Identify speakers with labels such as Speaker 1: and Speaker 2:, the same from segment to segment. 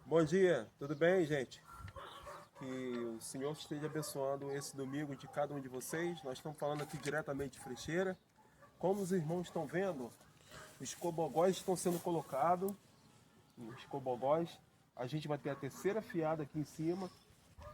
Speaker 1: Bom dia, tudo bem, gente? Que o Senhor esteja abençoando esse domingo de cada um de vocês. Nós estamos falando aqui diretamente de Frecheira. Como os irmãos estão vendo, os cobogóis estão sendo colocados. Os cobogóis. A gente vai ter a terceira fiada aqui em cima.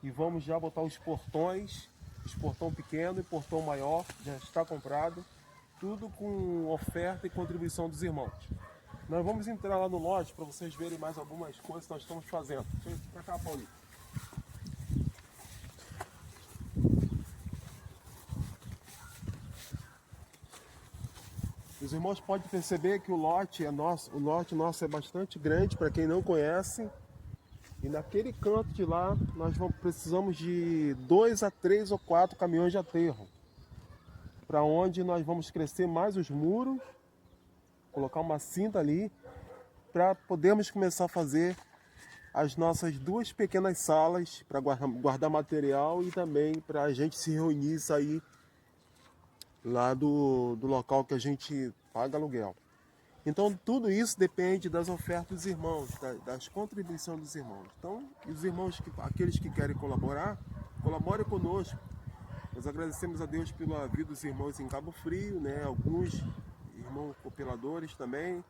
Speaker 1: E vamos já botar os portões. Os portão pequeno e portão maior. Já está comprado. Tudo com oferta e contribuição dos irmãos. Nós vamos entrar lá no lote para vocês verem mais algumas coisas que nós estamos fazendo. Deixa eu ir para cá, Paulinho. Os irmãos podem perceber que o lote nosso é bastante grande, para quem não conhece. E naquele canto de lá, precisamos de 2 a 3 ou 4 caminhões de aterro. Para onde nós vamos crescer mais os muros, colocar uma cinta ali, para podermos começar a fazer as nossas 2 pequenas salas para guardar material e também para a gente se reunir e sair lá do local que a gente paga aluguel. Então tudo isso depende das ofertas dos irmãos, das contribuições dos irmãos. Então, os irmãos, aqueles que querem colaborar, colaborem conosco. Nós agradecemos a Deus pela vida dos irmãos em Cabo Frio, né? Alguns irmãos cooperadores também,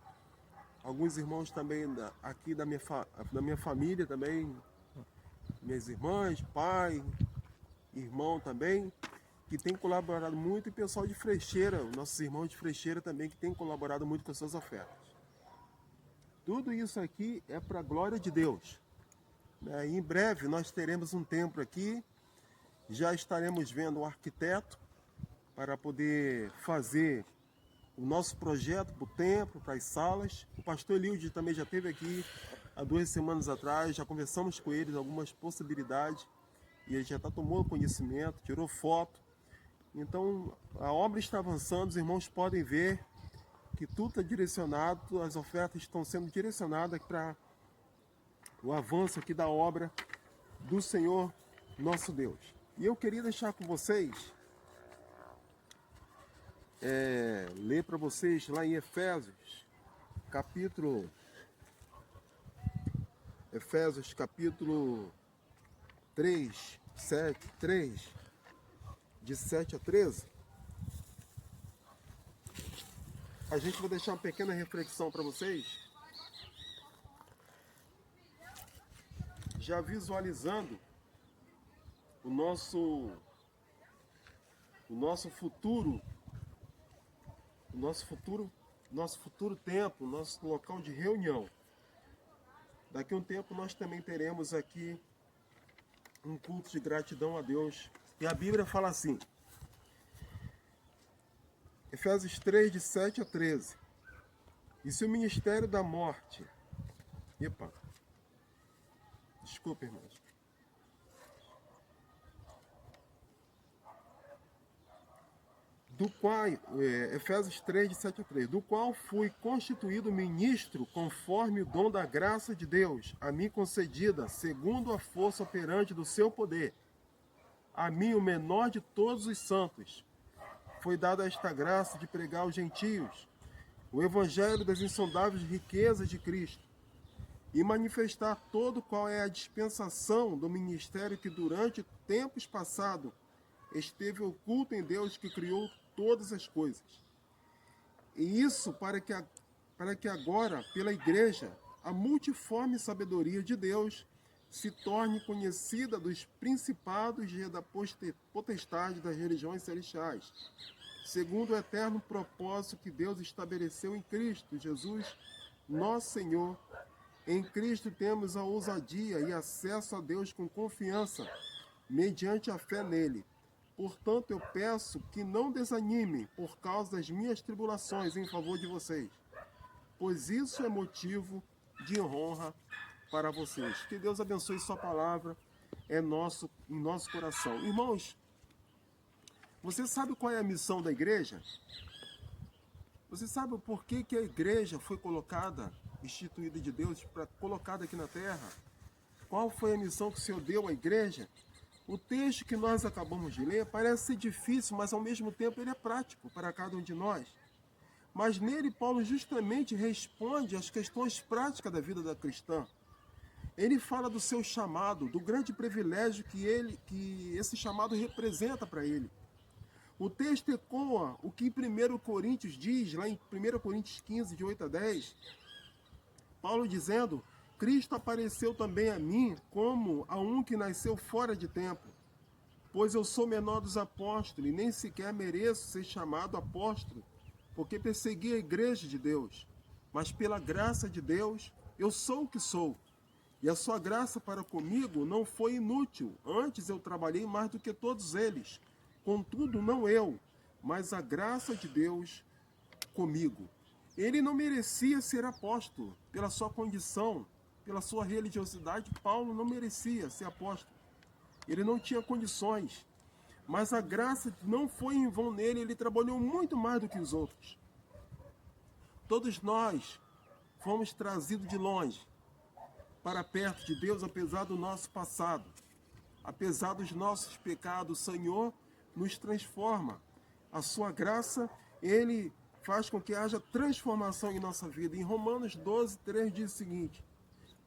Speaker 1: alguns irmãos também aqui da minha família também, minhas irmãs, pai, irmão também, que tem colaborado muito, e pessoal de Frecheira, nossos irmãos de Frecheira também, que tem colaborado muito com as suas ofertas. Tudo isso aqui é para a glória de Deus. Em breve nós teremos um templo aqui, já estaremos vendo um arquiteto para poder fazer o nosso projeto para o templo, para as salas. O pastor Elilde também já esteve aqui há 2 semanas atrás, já conversamos com ele algumas possibilidades, e ele já tomou conhecimento, tirou foto. Então a obra está avançando, os irmãos podem ver que tudo está direcionado, as ofertas estão sendo direcionadas para o avanço aqui da obra do Senhor nosso Deus. E eu queria deixar com vocês, ler para vocês lá em Efésios capítulo 3, de 7 a 13. A gente vai deixar uma pequena reflexão para vocês, já visualizando o nosso futuro, nosso futuro tempo, nosso local de reunião. Daqui a um tempo nós também teremos aqui um culto de gratidão a Deus. E a Bíblia fala assim, Efésios 3, de 7 a 13. E se o ministério da morte... Desculpa, irmãos. Efésios 3, de 7 a 13, do qual fui constituído ministro conforme o dom da graça de Deus, a mim concedida, segundo a força operante do seu poder. A mim, o menor de todos os santos, foi dada esta graça de pregar aos gentios o evangelho das insondáveis riquezas de Cristo e manifestar todo qual é a dispensação do ministério que durante tempos passados esteve oculto em Deus que criou todas as coisas. E isso para que agora, pela igreja, a multiforme sabedoria de Deus se torne conhecida dos principados e da potestade das religiões celestiais, segundo o eterno propósito que Deus estabeleceu em Cristo Jesus, nosso Senhor. Em Cristo temos a ousadia e acesso a Deus com confiança, mediante a fé nele. Portanto, eu peço que não desanimem por causa das minhas tribulações em favor de vocês, pois isso é motivo de honra para vocês. Que Deus abençoe sua palavra em nosso coração. Irmãos, você sabe qual é a missão da igreja? Você sabe por que a igreja foi instituída de Deus, colocada aqui na terra? Qual foi a missão que o Senhor deu à igreja? O texto que nós acabamos de ler parece ser difícil, mas ao mesmo tempo ele é prático para cada um de nós. Mas nele Paulo justamente responde às questões práticas da vida da cristã. Ele fala do seu chamado, do grande privilégio que esse chamado representa para ele. O texto ecoa o que em 1 Coríntios diz, lá em 1 Coríntios 15, de 8 a 10, Paulo dizendo: Cristo apareceu também a mim como a um que nasceu fora de tempo, pois eu sou menor dos apóstolos e nem sequer mereço ser chamado apóstolo, porque persegui a igreja de Deus. Mas pela graça de Deus, eu sou o que sou. E a sua graça para comigo não foi inútil, antes eu trabalhei mais do que todos eles. Contudo, não eu, mas a graça de Deus comigo. Ele não merecia ser apóstolo, pela sua condição, pela sua religiosidade. Paulo não merecia ser apóstolo. Ele não tinha condições. Mas a graça não foi em vão nele, ele trabalhou muito mais do que os outros. Todos nós fomos trazidos de longe para perto de Deus, apesar do nosso passado. Apesar dos nossos pecados, o Senhor nos transforma. A sua graça, Ele faz com que haja transformação em nossa vida. Em Romanos 12, 3 diz o seguinte: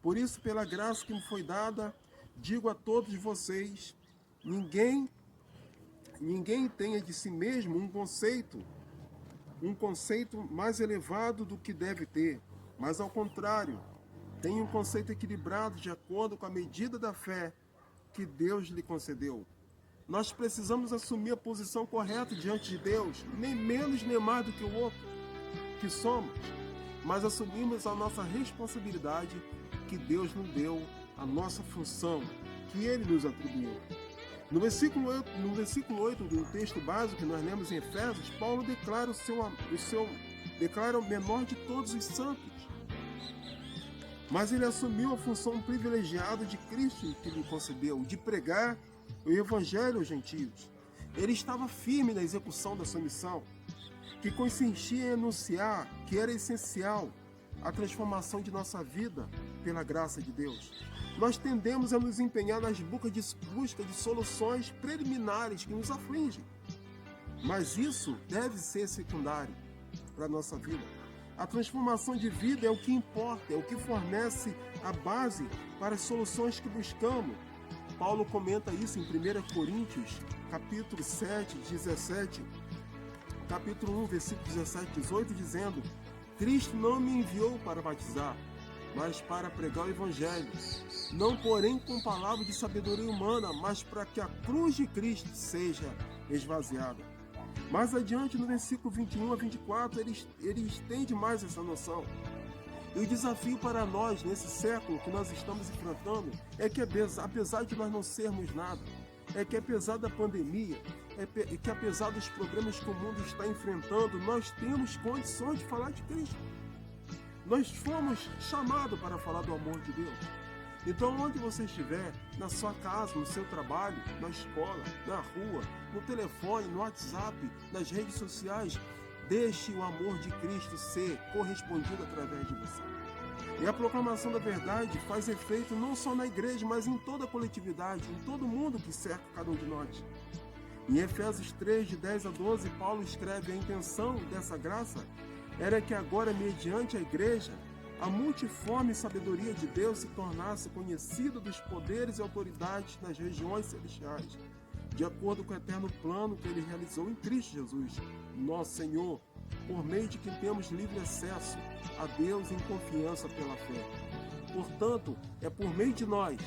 Speaker 1: por isso, pela graça que me foi dada, digo a todos vocês, ninguém tenha de si mesmo um conceito mais elevado do que deve ter, mas ao contrário, tenha um conceito equilibrado de acordo com a medida da fé que Deus lhe concedeu. Nós precisamos assumir a posição correta diante de Deus, nem menos nem mais do que o outro que somos, mas assumimos a nossa responsabilidade que Deus nos deu, a nossa função que Ele nos atribuiu. No versículo 8 do texto básico que nós lemos em Efésios, Paulo declara declara o menor de todos os santos. Mas ele assumiu a função privilegiada de Cristo que lhe concedeu, de pregar o Evangelho aos gentios. Ele estava firme na execução da sua missão, que consistia em anunciar que era essencial a transformação de nossa vida pela graça de Deus. Nós tendemos a nos empenhar nas busca de soluções preliminares que nos afligem, mas isso deve ser secundário para a nossa vida. A transformação de vida é o que importa, é o que fornece a base para as soluções que buscamos. Paulo comenta isso em 1 Coríntios, capítulo 7, 17, capítulo 1, versículo 17 e 18, dizendo: Cristo não me enviou para batizar, mas para pregar o Evangelho, não porém com palavras de sabedoria humana, mas para que a cruz de Cristo seja esvaziada. Mais adiante, no versículo 21 a 24, ele estende mais essa noção. E o desafio para nós, nesse século que nós estamos enfrentando, é que apesar de nós não sermos nada, é que apesar da pandemia, é que apesar dos problemas que o mundo está enfrentando, nós temos condições de falar de Cristo. Nós fomos chamados para falar do amor de Deus. Então, onde você estiver, na sua casa, no seu trabalho, na escola, na rua, no telefone, no WhatsApp, nas redes sociais, deixe o amor de Cristo ser correspondido através de você. E a proclamação da verdade faz efeito não só na igreja, mas em toda a coletividade, em todo mundo que cerca cada um de nós. Em Efésios 3, de 10 a 12, Paulo escreve: a intenção dessa graça era que agora, mediante a igreja, a multiforme sabedoria de Deus se tornasse conhecida dos poderes e autoridades nas regiões celestiais, de acordo com o eterno plano que Ele realizou em Cristo Jesus, nosso Senhor, por meio de quem temos livre acesso a Deus em confiança pela fé. Portanto, é por meio de nós,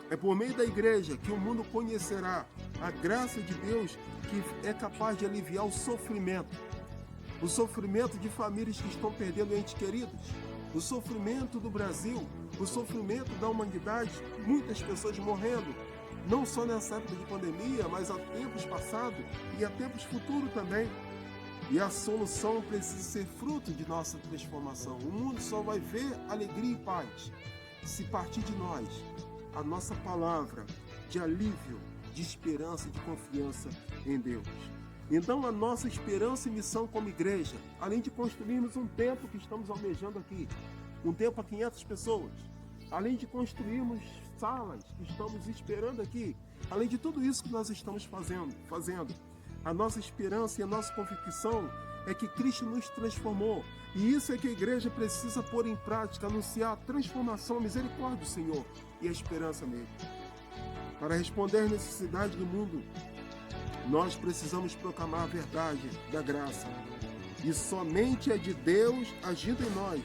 Speaker 1: é por meio da igreja que o mundo conhecerá a graça de Deus, que é capaz de aliviar o sofrimento de famílias que estão perdendo entes queridos, o sofrimento do Brasil, o sofrimento da humanidade, muitas pessoas morrendo, não só nessa época de pandemia, mas há tempos passados e há tempos futuros também. E a solução precisa ser fruto de nossa transformação. O mundo só vai ver alegria e paz se partir de nós a nossa palavra de alívio, de esperança, de confiança em Deus. Então, a nossa esperança e missão como igreja, além de construirmos um templo que estamos almejando aqui, um templo para 500 pessoas, além de construirmos salas que estamos esperando aqui, além de tudo isso que nós estamos fazendo, a nossa esperança e a nossa convicção é que Cristo nos transformou. E isso é que a igreja precisa pôr em prática, anunciar a transformação, a misericórdia do Senhor e a esperança nele. Para responder às necessidades do mundo, nós precisamos proclamar a verdade da graça. E somente é de Deus agindo em nós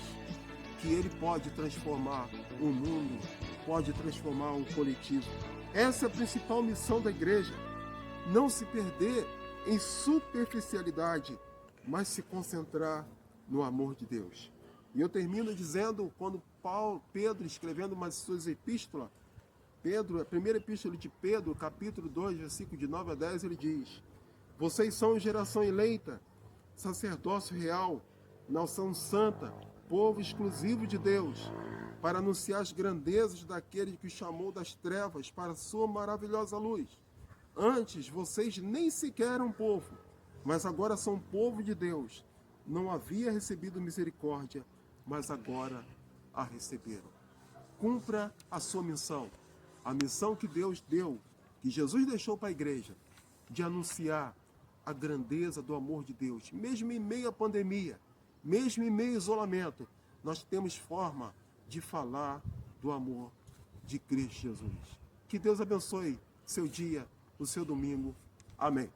Speaker 1: que Ele pode transformar o mundo, pode transformar um coletivo. Essa é a principal missão da igreja. Não se perder em superficialidade, mas se concentrar no amor de Deus. E eu termino dizendo, quando Pedro, escrevendo uma de suas epístolas, a primeira epístola de Pedro, capítulo 2, versículo de 9 a 10, ele diz: vocês são geração eleita, sacerdócio real, nação santa, povo exclusivo de Deus, para anunciar as grandezas daquele que os chamou das trevas para a sua maravilhosa luz. Antes, vocês nem sequer eram povo, mas agora são povo de Deus. Não havia recebido misericórdia, mas agora a receberam. Cumpra a sua missão. A missão que Deus deu, que Jesus deixou para a igreja, de anunciar a grandeza do amor de Deus. Mesmo em meio à pandemia, mesmo em meio ao isolamento, nós temos forma de falar do amor de Cristo Jesus. Que Deus abençoe seu dia, o seu domingo. Amém.